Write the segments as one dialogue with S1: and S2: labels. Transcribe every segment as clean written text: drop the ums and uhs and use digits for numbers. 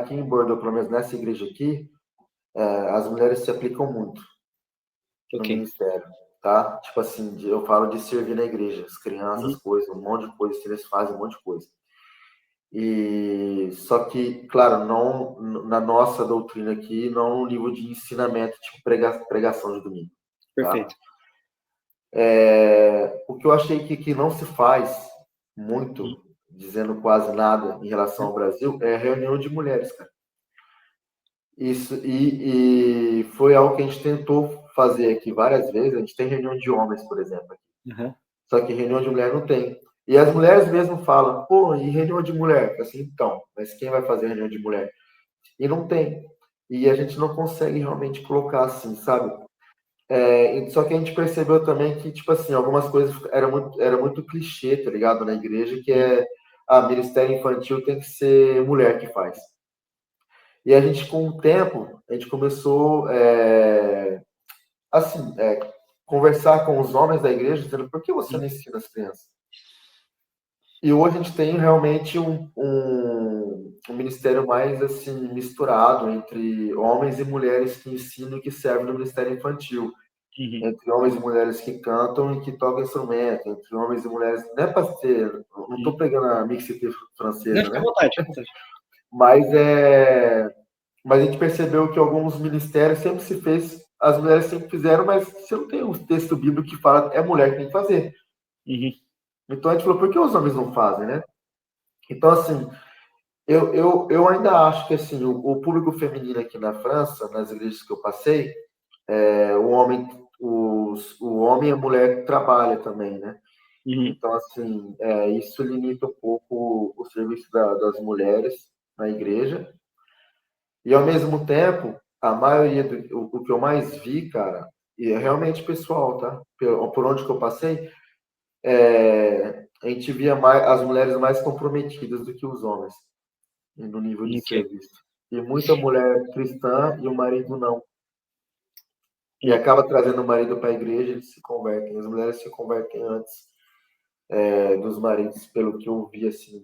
S1: aqui em Bordeaux, pelo menos nessa igreja aqui, as mulheres se aplicam muito no ministério, tá? Tipo assim, eu falo de servir na igreja, as crianças, coisas, um monte de coisas que eles fazem, um monte de coisa. E só que, claro, não na nossa doutrina aqui, não no nível de ensinamento, tipo pregação de domingo.
S2: Perfeito.
S1: Tá? O que eu achei que não se faz muito, dizendo quase nada em relação ao Brasil, é reunião de mulheres, cara. Isso, e foi algo que a gente tentou fazer aqui várias vezes. A gente tem reunião de homens, por exemplo. Só que reunião de mulher não tem. E as mulheres mesmo falam, pô, e reunião de mulher? Assim, então, mas quem vai fazer reunião de mulher? E não tem. E a gente não consegue realmente colocar assim, sabe? Só que a gente percebeu também que, tipo assim, algumas coisas era muito clichê, tá ligado? Na igreja, que ministério infantil tem que ser mulher que faz. E a gente, com o tempo, a gente começou, assim, conversar com os homens da igreja, dizendo, por que você não ensina as crianças? E hoje a gente tem realmente um ministério mais, assim, misturado entre homens e mulheres que ensinam e que servem no ministério infantil. Entre homens e mulheres que cantam e que tocam instrumento, entre homens e mulheres, não é para ser, não estou pegando a mixité francesa,
S2: Não,
S1: né?
S2: à vontade.
S1: Mas a gente percebeu que alguns ministérios sempre se fez, as mulheres sempre fizeram, mas você não tem um texto bíblico que fala é a mulher que tem que fazer. Então a gente falou, por que os homens não fazem, né? Então, assim, eu ainda acho que assim, o público feminino aqui na França, nas igrejas que eu passei, o homem e a mulher trabalha também, né? Então, assim, isso limita um pouco o serviço das mulheres na igreja. E, ao mesmo tempo, a maioria o que eu mais vi, cara, e é realmente pessoal, tá? Por onde que eu passei, a gente via as mulheres mais comprometidas do que os homens no nível de serviço. E muita mulher cristã e o marido não. E acaba trazendo o marido para a igreja, eles se convertem. As mulheres se convertem antes dos maridos, pelo que eu vi assim,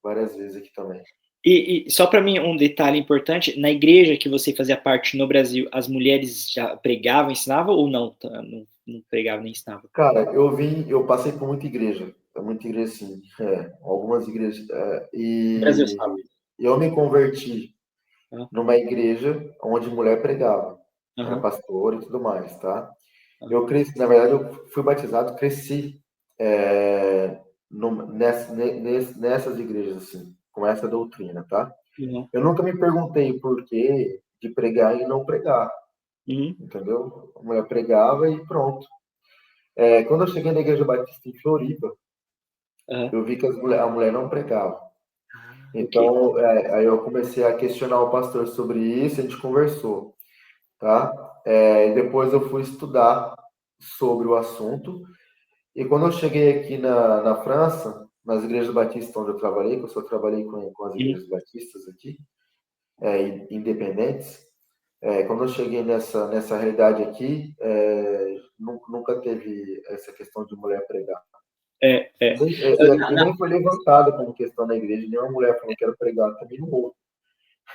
S1: várias vezes aqui também.
S2: E só para mim um detalhe importante, na igreja que você fazia parte no Brasil, as mulheres já pregavam, ensinavam ou não? Não pregavam nem ensinavam?
S1: Cara, eu passei por muita igreja sim, algumas igrejas,
S2: Brasil,
S1: e
S2: sabe?
S1: eu me converti numa igreja onde mulher pregava, era pastor e tudo mais, tá? Eu cresci, na verdade, eu fui batizado, cresci nessas igrejas, assim, com essa doutrina, tá? Eu nunca me perguntei o porquê de pregar e não pregar, entendeu? A mulher pregava e pronto. Quando eu cheguei na Igreja Batista em Floripa, eu vi que a mulher não pregava. Então, aí eu comecei a questionar o pastor sobre isso, a gente conversou, tá? E depois eu fui estudar sobre o assunto. E quando eu cheguei aqui na França, nas igrejas batistas onde eu trabalhei, que eu só trabalhei com as igrejas batistas aqui, independentes, quando eu cheguei nessa realidade aqui, nunca teve essa questão de mulher pregar. E nem foi levantada como questão na igreja, nenhuma mulher falou que quero pregar, também não houve.